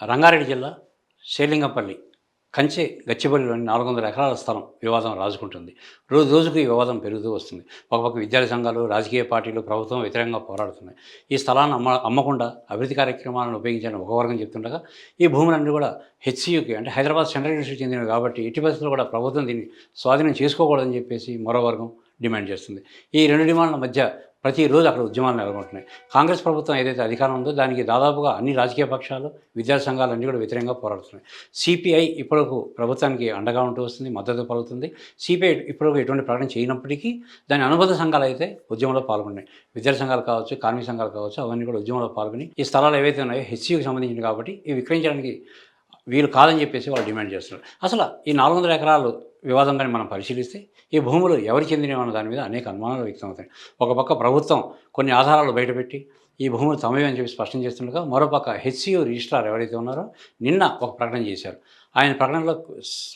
రంగారెడ్డి జిల్లా షేర్లింగంపల్లి కంచె గచ్చిబౌలిలోని 400 ఎకరాల స్థలం వివాదం రాజుకుంటుంది. రోజు రోజుకు ఈ వివాదం పెరుగుతూ వస్తుంది. ఒక పక్క విద్యార్థి సంఘాలు, రాజకీయ పార్టీలు ప్రభుత్వం వ్యతిరేకంగా పోరాడుతున్నాయి. ఈ స్థలాన్ని అమ్మకుండా అభివృద్ధి కార్యక్రమాలను ఉపయోగించాలని ఒక వర్గం చెప్తుండగా, ఈ భూములన్నీ కూడా హెచ్‌సియుకి అంటే హైదరాబాద్ సెంట్రల్ యూనివర్సిటీకి చెందినవి కాబట్టి ఎట్టి పరిస్థితుల్లో కూడా ప్రభుత్వం దీన్ని స్వాధీనం చేసుకోకూడదని చెప్పేసి మరో వర్గం డిమాండ్ చేస్తుంది. ఈ 2 డిమాండ్ల మధ్య ప్రతిరోజు అక్కడ ఉద్యమాలు నెలకొంటున్నాయి. కాంగ్రెస్ ప్రభుత్వం ఏదైతే అధికారం ఉందో దానికి దాదాపుగా అన్ని రాజకీయ పక్షాలు, విద్యార్థి సంఘాలన్నీ కూడా వ్యతిరేకంగా పోరాడుతున్నాయి. సిపిఐ ఇప్పటివరకు ప్రభుత్వానికి అండగా ఉంటూ వస్తుంది, మద్దతు పలుకుతుంది. సిపిఐ ఇప్పటివరకు ఎటువంటి ప్రకటన చేయనప్పటికీ దాని అనుబంధ సంఘాలు అయితే ఉద్యమంలో పాల్గొన్నాయి. విద్యార్థి సంఘాలు కావచ్చు, కార్మిక సంఘాలు కావచ్చు, అవన్నీ కూడా ఉద్యమంలో పాల్గొని ఈ స్థలాలు ఏవైతే ఉన్నాయో హెచ్‌సియుకి సంబంధించినవి కాబట్టి ఇవి విక్రయించడానికి వీలు కాదని చెప్పేసి వాళ్ళు డిమాండ్ చేస్తున్నారు. అసలు ఈ 400 ఎకరాలు వివాదం కానీ మనం పరిశీలిస్తే ఈ భూములు ఎవరికి చెందినవి అన్న దాని మీద అనేక అనుమానాలు వ్యక్తమవుతాయి. ఒక పక్క ప్రభుత్వం కొన్ని ఆధారాలు బయటపెట్టి ఈ భూములు తమవే అని చెప్పి స్పష్టం చేస్తుండగా, మరోపక్క హెచ్‌సియు రిజిస్ట్రార్ ఎవరైతే ఉన్నారో నిన్న ఒక ప్రకటన చేశారు. ఆయన ప్రకటనలో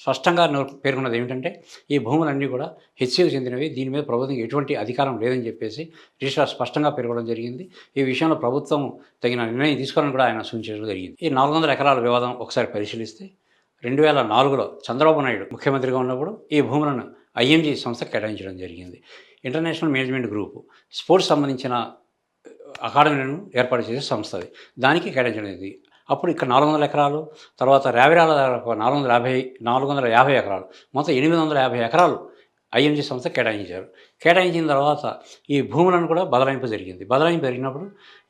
స్పష్టంగా పేర్కొన్నది ఏమిటంటే ఈ భూములన్నీ కూడా హెచ్‌సియుకి చెందినవి, దీని మీద ప్రభుత్వం ఎటువంటి అధికారం లేదని చెప్పేసి రిజిస్ట్రార్ స్పష్టంగా పేర్కొనడం జరిగింది. ఈ విషయంలో ప్రభుత్వం తగిన నిర్ణయం తీసుకోవాలని కూడా ఆయన సూచించడం జరిగింది. ఈ 400 ఎకరాల వివాదం ఒకసారి పరిశీలిస్తే 2004లో చంద్రబాబు నాయుడు ముఖ్యమంత్రిగా ఉన్నప్పుడు ఈ భూములను ఐఎంజీ సంస్థకు కేటాయించడం జరిగింది. ఇంటర్నేషనల్ మేనేజ్మెంట్ గ్రూప్ స్పోర్ట్స్ సంబంధించిన అకాడమీలను ఏర్పాటు చేసే సంస్థ అది. దానికి కేటాయించడం జరిగింది. అప్పుడు ఇక్కడ 400 ఎకరాలు, తర్వాత రేవిరాల 450 ఎకరాలు, మొత్తం 850 ఎకరాలు ఐఎంజీ సంస్థ కేటాయించారు. కేటాయించిన తర్వాత ఈ భూములను కూడా బదలాయింపు జరిగింది. బదలాయింపు జరిగినప్పుడు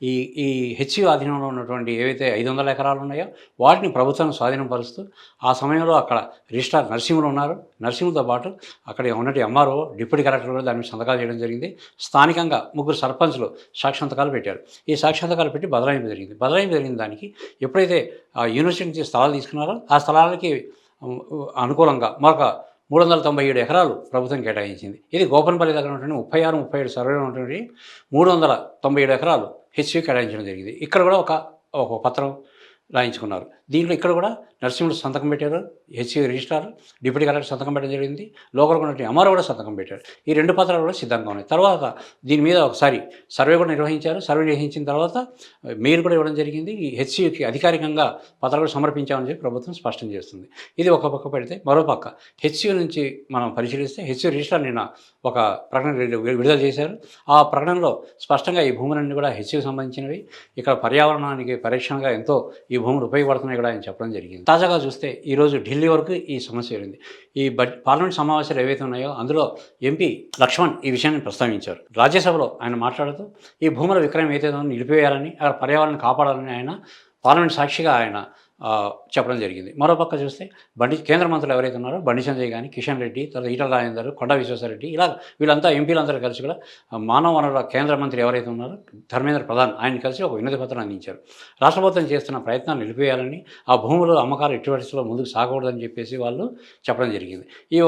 ఈ ఈ హెచ్‌సియు ఆధీనంలో ఉన్నటువంటి ఏవైతే 500 ఎకరాలు ఉన్నాయో వాటిని ప్రభుత్వం స్వాధీనపరుస్తూ ఆ సమయంలో అక్కడ రిజిస్ట్రార్ నరసింహులు ఉన్నారు. నరసింహులతో పాటు అక్కడ ఉన్నటువంటి ఎంఆర్ఓ, డిప్యూటీ కలెక్టర్ కూడా దాని మీద సంతకాలు చేయడం జరిగింది. స్థానికంగా 3 సర్పంచ్లు సాక్షాంతకాలు పెట్టారు. ఈ సాక్షాంతకాలు పెట్టి బదలాయింపు జరిగింది. బదలాయింపు జరిగిన దానికి ఎప్పుడైతే ఆ యూనివర్సిటీ నుంచి స్థలాలు తీసుకున్నారో ఆ స్థలాలకి అనుకూలంగా మరొక 397 ఎకరాలు ప్రభుత్వం కేటాయించింది. ఇది గోపన్పల్లి దగ్గర ఉన్నటువంటి 36, 37 సర్వేలో ఉన్నటువంటి 397 ఎకరాలు హెచ్‌సియుకి కేటాయించడం జరిగింది. ఇక్కడ కూడా ఒక పత్రం రాయించుకున్నారు. దీంట్లో ఇక్కడ కూడా నరసింహులు సంతకం పెట్టారు, హెచ్‌సియు రిజిస్ట్రార్, డిప్యూటీ కలెక్టర్ సంతకం పెట్టడం జరిగింది. లోకల్గా ఉన్నటువంటి ఎంఆర్ఓ కూడా సంతకం పెట్టారు. ఈ 2 పత్రాలు కూడా సిద్ధంగా ఉన్నాయి. తర్వాత దీని మీద ఒకసారి సర్వే కూడా నిర్వహించారు. సర్వే నిర్వహించిన తర్వాత మెయిల్ కూడా ఇవ్వడం జరిగింది. ఈ హెచ్‌సియుకి అధికారికంగా పత్రాలు కూడా సమర్పించామని చెప్పి ప్రభుత్వం స్పష్టం చేస్తుంది. ఇది ఒక పక్క పెడితే, మరోపక్క హెచ్‌సియు నుంచి మనం పరిశీలిస్తే హెచ్‌సియు రిజిస్ట్రార్ నిన్న ఒక ప్రకటన విడుదల చేశారు. ఆ ప్రకటనలో స్పష్టంగా ఈ భూములన్నీ కూడా హెచ్‌సియుకి సంబంధించినవి, ఇక్కడ పర్యావరణానికి పరిరక్షణగా ఎంతో ఈ భూములు ఉపయోగపడుతున్నాయి కూడా ఆయన చెప్పడం జరిగింది. తాజాగా చూస్తే ఈరోజు ఢిల్లీ వరకు ఈ సమస్య వెళ్ళింది. ఈ పార్లమెంట్ సమావేశాలు ఏవైతే ఉన్నాయో అందులో ఎంపీ లక్ష్మణ్ ఈ విషయాన్ని ప్రస్తావించారు. రాజ్యసభలో ఆయన మాట్లాడుతూ ఈ భూముల విక్రయం ఏదైతే ఉందో నిలిపివేయాలని, అక్కడ పర్యావరణం కాపాడాలని ఆయన పార్లమెంట్ సాక్షిగా ఆయన చెప్పడం జరిగింది. మరోపక్క చూస్తే కేంద్ర మంత్రులు ఎవరైతే ఉన్నారో బండి సంజయ్ కానీ, కిషన్ రెడ్డి, తర్వాత ఈటల రాజేందర్, కొండా విశ్వేశ్వరరెడ్డి, ఇలా వీళ్ళంతా ఎంపీలందరూ కలిసి కూడా మానవ వనరుల కేంద్ర మంత్రి ఎవరైతే ఉన్నారో ధర్మేంద్ర ప్రధాన్ ఆయన కలిసి ఒక వినతి పత్రం అందించారు. రాష్ట్ర ప్రభుత్వం చేస్తున్న ప్రయత్నాలు నిలిపివేయాలని, ఆ భూములు అమ్మకాలు ఎట్టి పరిస్థితుల్లో ముందుకు సాగకూడదని చెప్పేసి వాళ్ళు చెప్పడం జరిగింది. ఈ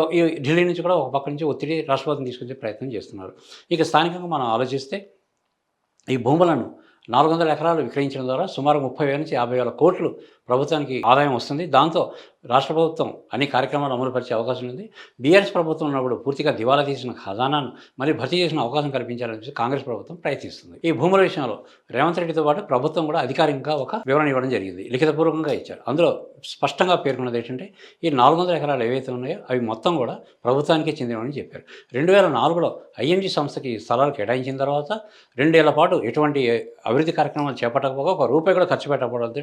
ఢిల్లీ నుంచి కూడా ఒక పక్క నుంచి ఒత్తిడి రాష్ట్ర ప్రభుత్వం తీసుకొచ్చే ప్రయత్నం చేస్తున్నారు. ఇక స్థానికంగా మనం ఆలోచిస్తే ఈ భూములను 400 ఎకరాలు విక్రయించడం ద్వారా సుమారు 30,000 నుంచి 50,000 కోట్లు ప్రభుత్వానికి ఆదాయం వస్తుంది. దాంతో రాష్ట్ర ప్రభుత్వం అన్ని కార్యక్రమాలు అమలుపరిచే అవకాశం ఉంది. బీఆర్ఎస్ ప్రభుత్వం ఉన్నప్పుడు పూర్తిగా దివాలా తీసిన ఖజానాను మళ్ళీ భర్తీ చేసిన అవకాశం కల్పించాలని చెప్పి కాంగ్రెస్ ప్రభుత్వం ప్రయత్నిస్తుంది. ఈ భూముల విషయంలో రేవంత్ రెడ్డితో పాటు ప్రభుత్వం కూడా అధికారికంగా ఒక వివరణ ఇవ్వడం జరిగింది. లిఖితపూర్వకంగా ఇచ్చారు. అందులో స్పష్టంగా పేర్కొన్నది ఏంటంటే ఈ 400 ఎకరాలు ఏవైతే ఉన్నాయో అవి మొత్తం కూడా ప్రభుత్వానికే చెందినవని చెప్పారు. 2004లో ఐఎంజీ సంస్థకి స్థలాలు కేటాయించిన తర్వాత 2 ఏళ్ల పాటు ఎటువంటి అభివృద్ధి కార్యక్రమాలు చేపట్టకపోగా ఒక రూపాయి కూడా ఖర్చు పెట్టకపోవడంతో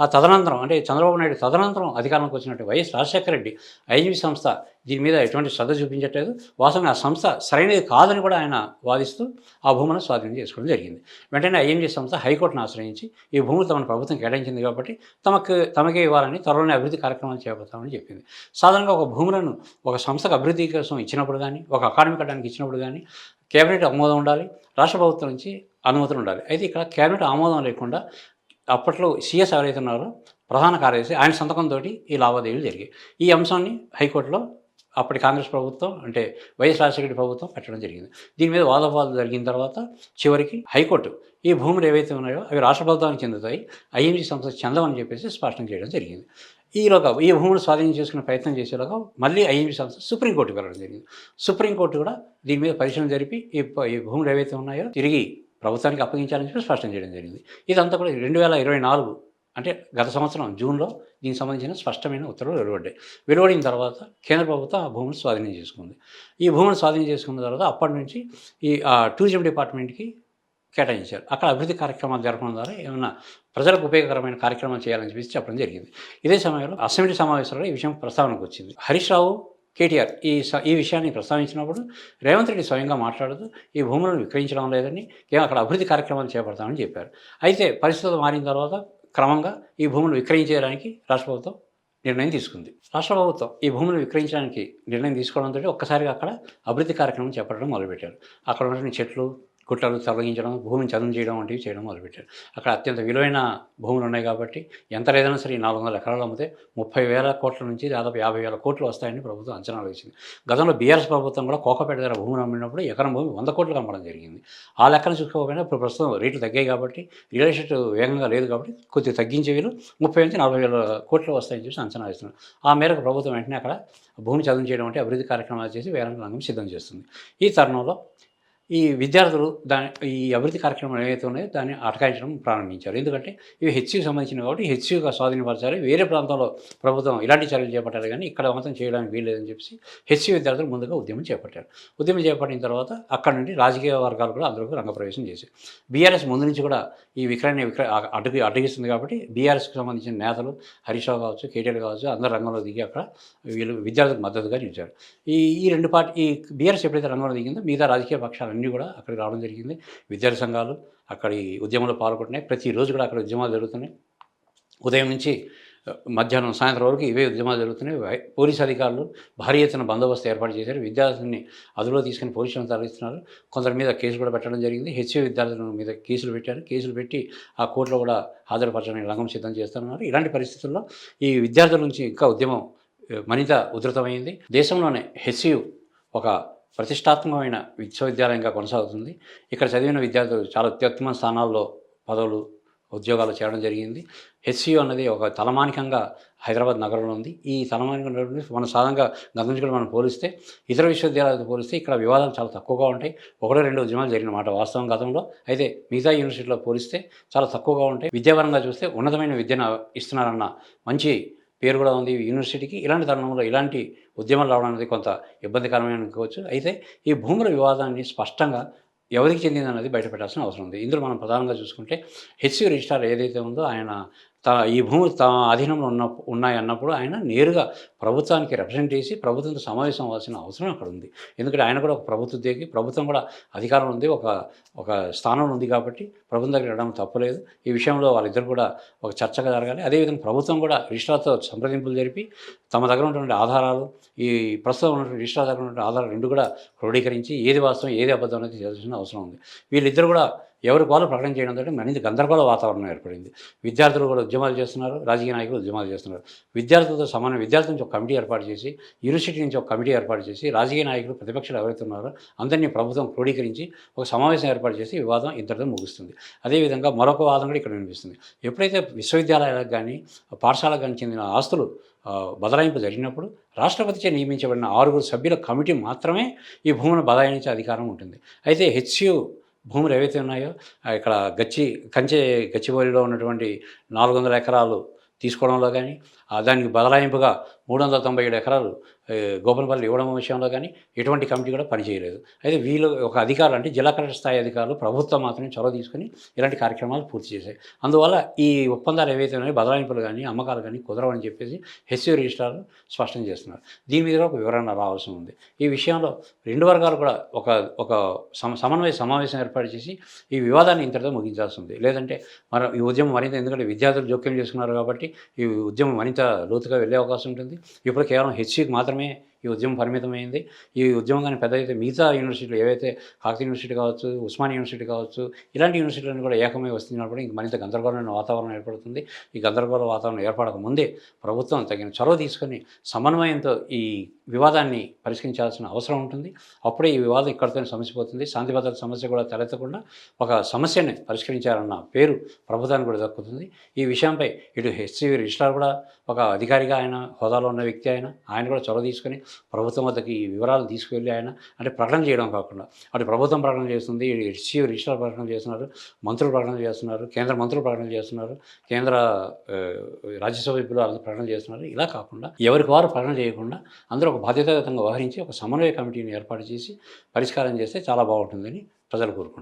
ఆ తదనంతరం అంటే చంద్రబాబు నాయుడు తదనంతరం అధికారంలోకి వచ్చినట్టు వైఎస్ రాజశేఖర రెడ్డి ఐఎంజీ సంస్థ దీని మీద ఎటువంటి శ్రద్ధ చూపించట్లేదు. వాస్తవంగా ఆ సంస్థ సరైనది కాదని కూడా ఆయన వాదిస్తూ ఆ భూములను స్వాధీనం చేసుకోవడం జరిగింది. వెంటనే ఐఎంజీ సంస్థ హైకోర్టును ఆశ్రయించి ఈ భూములు తమ ప్రభుత్వం కేటాయించింది కాబట్టి తమకే ఇవ్వాలని, త్వరలోనే అభివృద్ధి కార్యక్రమాలు చేపడతామని చెప్పింది. సాధారణంగా ఒక భూములను ఒక సంస్థకు అభివృద్ధి కోసం ఇచ్చినప్పుడు కానీ, ఒక అకాడమీ కట్టడానికి ఇచ్చినప్పుడు కానీ కేబినెట్ ఆమోదం ఉండాలి, రాష్ట్ర ప్రభుత్వం నుంచి అనుమతులు ఉండాలి. అయితే ఇక్కడ కేబినెట్ ఆమోదం లేకుండా అప్పట్లో సీఎస్ ఎవరైతే ఉన్నారో ప్రధాన కార్యదర్శి ఆయన సంతకంతో ఈ లావాదేవీలు జరిగాయి. ఈ అంశాన్ని హైకోర్టులో అప్పటి కాంగ్రెస్ ప్రభుత్వం అంటే వైఎస్ రాజశేఖర ప్రభుత్వం పెట్టడం జరిగింది. దీని మీద వాదోపాదాలు జరిగిన తర్వాత చివరికి హైకోర్టు ఈ భూములు ఏవైతే ఉన్నాయో అవి రాష్ట్ర ప్రభుత్వానికి చెందుతాయి, ఐఎంజీ సంస్థ చెందవని చెప్పేసి స్పష్టం చేయడం జరిగింది. ఈలోగా ఈ భూములు స్వాధీనం చేసుకునే ప్రయత్నం చేసేలాగా మళ్ళీ ఐఎంజీ సంస్థ సుప్రీంకోర్టుకు వెళ్ళడం జరిగింది. సుప్రీంకోర్టు కూడా దీని మీద పరిశీలన జరిపి ఈ భూములు ఏవైతే ఉన్నాయో తిరిగి ప్రభుత్వానికి అప్పగించాలని చెప్పి స్పష్టం చేయడం జరిగింది. ఇదంతా కూడా 2024 అంటే గత సంవత్సరం జూన్‌లో దీనికి సంబంధించిన స్పష్టమైన ఉత్తర్వులు వెలువడ్డాయి. వెలువడిన తర్వాత కేంద్ర ప్రభుత్వం ఆ భూములు స్వాధీనం చేసుకుంది. ఈ భూములు స్వాధీనం చేసుకున్న తర్వాత అప్పటి నుంచి ఈ టూరిజం డిపార్ట్మెంట్‌కి కేటాయించారు. అక్కడ అభివృద్ధి కార్యక్రమాలు జరపడం ద్వారా ఏమన్నా ప్రజలకు ఉపయోగకరమైన కార్యక్రమాలు చేయాలని చెప్పేసి చెప్పడం జరిగింది. ఇదే సమయంలో అసెంబ్లీ సమావేశంలో ఈ విషయం ప్రస్తావనకు వచ్చింది. హరీష్ రావు, కేటీఆర్ ఈ విషయాన్ని ప్రస్తావించినప్పుడు రేవంత్ రెడ్డి స్వయంగా మాట్లాడుతూ ఈ భూములను విక్రయించడం లేదని కేవలం అక్కడ అభివృద్ధి కార్యక్రమాలు చేపడతామని చెప్పారు. అయితే పరిస్థితులు మారిన తర్వాత క్రమంగా ఈ భూములు విక్రయించేయడానికి రాష్ట్ర ప్రభుత్వం నిర్ణయం తీసుకుంది. రాష్ట్ర ప్రభుత్వం ఈ భూములు విక్రయించడానికి నిర్ణయం తీసుకోవడంతో ఒక్కసారిగా అక్కడ అభివృద్ధి కార్యక్రమం చేపట్టడం మొదలుపెట్టారు. అక్కడ ఉన్నటువంటి చెట్లు, గుట్టలు తొలగించడం, భూమిని చదును చేయడం వంటివి చేయడం మొదలుపెట్టారు. అక్కడ అత్యంత విలువైన భూములు ఉన్నాయి కాబట్టి ఎంత లేదన్నా సరే 400 ఎకరాలు అమ్మితే 30,000 కోట్ల నుంచి దాదాపు 50,000 కోట్లు వస్తాయని ప్రభుత్వం అంచనా వేసింది. గతంలో బీఆర్ఎస్ ప్రభుత్వం కూడా కోకాపేట దగ్గర భూములు అమ్మినప్పుడు ఎకరం భూమి 100 కోట్లకు అమ్మడం జరిగింది. ఆ లెక్కను చూసుకోకపోయినా ఇప్పుడు ప్రస్తుతం రేట్లు తగ్గాయి కాబట్టి రియల్ ఎస్టేట్ వేగంగా లేదు కాబట్టి కొద్దిగా తగ్గించే వీలు 30 నుంచి 40,000 కోట్లు వస్తాయని చెప్పి అంచనా వేస్తున్నారు. ఆ మేరకు ప్రభుత్వం వెంటనే అక్కడ భూమి చదును చేయడం అంటే అభివృద్ధి కార్యక్రమాలు చేసి వేరే రంగం సిద్ధం చేస్తుంది. ఈ తరుణంలో ఈ విద్యార్థులు ఈ అభివృద్ధి కార్యక్రమాలు ఏవైతే ఉన్నాయో దాన్ని అటకాయించడం ప్రారంభించారు. ఎందుకంటే ఇవి హెచ్సికి సంబంధించినవి కాబట్టి హెచ్సిగా స్వాధీనపరచాలి. వేరే ప్రాంతంలో ప్రభుత్వం ఇలాంటి చర్యలు చేపట్టారు కానీ ఇక్కడ మాత్రం చేయడానికి వీల్లేదని చెప్పేసి హెచ్సి విద్యార్థులు ముందుగా ఉద్యమం చేపట్టారు. ఉద్యమం చేపట్టిన తర్వాత అక్కడ నుండి రాజకీయ వర్గాలు కూడా అందరూ రంగప్రవేశం చేశారు. బీఆర్ఎస్ ముందు నుంచి కూడా ఈ అడ్డగిస్తుంది కాబట్టి బీఆర్ఎస్కి సంబంధించిన నేతలు హరీష్ రావు కావచ్చు, కేటీఆర్ కావచ్చు అందరూ రంగంలో దిగి అక్కడ వీళ్ళు విద్యార్థులకు మద్దతుగా నిలిచారు. ఈ రెండు ఈ బీఆర్ఎస్ ఎప్పుడైతే రంగంలో దిగిందో మిగతా రాజకీయ పక్షాలు అన్నీ కూడా అక్కడికి రావడం జరిగింది. విద్యార్థి సంఘాలు అక్కడి ఉద్యమంలో పాల్గొంటున్నాయి. ప్రతిరోజు కూడా అక్కడ ఉద్యమాలు జరుగుతున్నాయి. ఉదయం నుంచి మధ్యాహ్నం సాయంత్రం వరకు ఇవే ఉద్యమాలు జరుగుతున్నాయి. పోలీసు అధికారులు భారీ ఎత్తున బందోబస్తు ఏర్పాటు చేశారు. విద్యార్థుల్ని అదుపులో తీసుకుని పోలీసులను తరలిస్తున్నారు. కొందరి మీద కేసు కూడా పెట్టడం జరిగింది. హెచ్సి విద్యార్థుల మీద కేసులు పెట్టారు. కేసులు పెట్టి ఆ కోర్టులో కూడా హాజరుపరచడానికి రంగం సిద్ధం చేస్తున్నారు. ఇలాంటి పరిస్థితుల్లో ఈ విద్యార్థుల నుంచి ఇంకా ఉద్యమం మరింత ఉధృతమైంది. దేశంలోనే హెచ్సియు ఒక ప్రతిష్టాత్మకమైన విశ్వవిద్యాలయంగా కొనసాగుతుంది. ఇక్కడ చదివిన విద్యార్థులు చాలా అత్యుత్తమ స్థానాల్లో పదవులు, ఉద్యోగాలు చేయడం జరిగింది. హెచ్సియు అన్నది ఒక తలమానికంగా హైదరాబాద్ నగరంలో ఉంది. ఈ తలమానికం మనం సాధారణంగా గత నుంచి కూడా మనం పోలిస్తే ఇతర విశ్వవిద్యాలయాలతో పోలిస్తే ఇక్కడ వివాదాలు చాలా తక్కువగా ఉంటాయి. 1-2 ఉద్యమాలు జరిగిన మాట వాస్తవం గతంలో. అయితే మిగతా యూనివర్సిటీలో పోలిస్తే చాలా తక్కువగా ఉంటాయి. విద్యాపరంగా చూస్తే ఉన్నతమైన విద్యను ఇస్తున్నారన్న మంచి పేరు కూడా ఉంది యూనివర్సిటీకి. ఇలాంటి తరుణంలో ఇలాంటి ఉద్యమాలు రావడం అనేది కొంత ఇబ్బందికరమైన అనుకోవచ్చు. అయితే ఈ భూముల వివాదాన్ని స్పష్టంగా ఎవరికి చెందిందన్నది బయటపెట్టాల్సిన అవసరం ఉంది. ఇందులో మనం ప్రధానంగా చూసుకుంటే హెచ్సి రిజిస్ట్రార్ ఏదైతే ఉందో ఆయన ఈ భూములు తమ అధీనంలో ఉన్నాయన్నప్పుడు ఆయన నేరుగా ప్రభుత్వానికి రిప్రజెంట్ చేసి ప్రభుత్వంతో సమావేశం అవ్వాల్సిన అవసరం అక్కడ ఉంది. ఎందుకంటే ఆయన కూడా ఒక ప్రభుత్వ ఉద్యోగి, ప్రభుత్వం కూడా అధికారం ఉంది, ఒక స్థానంలో ఉంది కాబట్టి ప్రభుత్వం దగ్గర వెళ్ళడం తప్పులేదు. ఈ విషయంలో వాళ్ళిద్దరు కూడా ఒక చర్చగా జరగాలి. అదేవిధంగా ప్రభుత్వం కూడా రిజిస్ట్రార్తో సంప్రదింపులు జరిపి తమ దగ్గర ఉన్నటువంటి ఆధారాలు, ఈ ప్రస్తుతం ఉన్నటువంటి రిజిస్ట్రార్ దగ్గర ఉన్నటువంటి ఆధారాలు రెండు కూడా క్రోడీకరించి ఏది వాస్తవం ఏది అబద్ధం అనేది తెలియాల్సిన అవసరం ఉంది. వీళ్ళిద్దరు కూడా ఎవరికి వాళ్ళు ప్రకటన చేయడంతో మరింత గందరగోళ వాతావరణం ఏర్పడింది. విద్యార్థులు కూడా ఉద్యమాలు చేస్తున్నారు, రాజకీయ నాయకులు ఉద్యమాలు చేస్తున్నారు. విద్యార్థులతో సమానం విద్యార్థుల నుంచి ఒక కమిటీ ఏర్పాటు చేసి, యూనివర్సిటీ నుంచి ఒక కమిటీ ఏర్పాటు చేసి, రాజకీయ నాయకులు ప్రతిపక్షాలు ఎవరైతే ఉన్నారో అందరినీ ప్రభుత్వం క్రోడీకరించి ఒక సమావేశం ఏర్పాటు చేసి వివాదం ఇంతటితో ముగుస్తుంది. అదేవిధంగా మరొక వాదం కూడా ఇక్కడ వినిపిస్తుంది. ఎప్పుడైతే విశ్వవిద్యాలయాలకు కానీ పాఠశాలకు కానీ చెందిన ఆస్తులు బదలాయింపు జరిగినప్పుడు రాష్ట్రపతిచే నియమించబడిన 6 సభ్యుల కమిటీ మాత్రమే ఈ భూములను బదలాయించే అధికారం ఉంటుంది. అయితే హెచ్సియు భూములు ఏవైతే ఉన్నాయో ఇక్కడ గచ్చిబౌలిలో ఉన్నటువంటి 400 ఎకరాలు తీసుకోవడంలో కానీ దానికి బదలాయింపుగా 397 ఎకరాలు గోపనపల్లి ఇవ్వడం విషయంలో కానీ ఎటువంటి కమిటీ కూడా పనిచేయలేదు. అయితే వీళ్ళు ఒక అధికారులు అంటే జిల్లా కలెక్టర్ స్థాయి అధికారులు ప్రభుత్వం మాత్రమే చొరవ తీసుకుని ఇలాంటి కార్యక్రమాలు పూర్తి చేశాయి. అందువల్ల ఈ ఒప్పందాలు ఏవైతే ఉన్నాయో బదలాయింపులు కానీ అమ్మకాలు కానీ కుదరవని చెప్పేసి హెచ్సి రిజిస్ట్రార్ స్పష్టం చేస్తున్నారు. దీని మీద ఒక వివరణ రావాల్సి ఉంది. ఈ విషయంలో రెండు వర్గాలు కూడా ఒక సమన్వయ సమావేశం ఏర్పాటు చేసి ఈ వివాదాన్ని ఇంతటితో ముగించాల్సి ఉంది. లేదంటే ఈ ఉద్యమం మరింత, ఎందుకంటే విద్యార్థులు జోక్యం చేసుకున్నారు కాబట్టి ఈ ఉద్యమం మరింత లోతుగా వెళ్ళే అవకాశం ఉంటుంది. ఇప్పుడు కేవలం హెచ్సికి మాత్రమే ఈ ఉద్యమం పరిమితమైంది. ఈ ఉద్యమం కానీ పెద్ద అయితే మిగతా యూనివర్సిటీలు ఏవైతే కాకతీయ యూనివర్సిటీ కావచ్చు, ఉస్మానియా యూనివర్సిటీ కావచ్చు, ఇలాంటి యూనివర్సిటీలను కూడా ఏకమై వస్తున్నప్పుడు ఇంక మరింత గందరగోళమైన వాతావరణం ఏర్పడుతుంది. ఈ గందరగోళ వాతావరణం ఏర్పడక ముందే ప్రభుత్వం తగిన చొరవ తీసుకొని సమన్వయంతో ఈ వివాదాన్ని పరిష్కరించాల్సిన అవసరం ఉంటుంది. అప్పుడే ఈ వివాదం ఇక్కడితో సమస్యపోతుంది. శాంతి భద్రత సమస్య కూడా తలెత్తకుండా ఒక సమస్యని పరిష్కరించారన్న పేరు ప్రభుత్వానికి కూడా దక్కుతుంది. ఈ విషయంపై ఇటు హెచ్సి రిజిస్ట్రార్ కూడా ఒక అధికారిగా ఆయన హోదాలో ఉన్న వ్యక్తి ఆయన కూడా చొరవ తీసుకొని ప్రభుత్వం వద్దకి ఈ వివరాలు తీసుకువెళ్ళి ఆయన అంటే ప్రకటన చేయడం కాకుండా అటు ప్రభుత్వం ప్రకటన చేస్తుంది, చీఫ్ రిజిస్ట్రార్ ప్రకటన చేస్తున్నారు, మంత్రులు ప్రకటన చేస్తున్నారు, కేంద్ర మంత్రులు ప్రకటన చేస్తున్నారు, కేంద్ర రాజ్యసభ సభ్యులు అందరూ ప్రకటన చేస్తున్నారు. ఇలా కాకుండా ఎవరికి వారు ప్రకటన చేయకుండా అందరూ ఒక బాధ్యతాయుతంగా వ్యవహరించి ఒక సమన్వయ కమిటీని ఏర్పాటు చేసి పరిష్కారం చేస్తే చాలా బాగుంటుందని ప్రజలు కోరుకుంటున్నారు.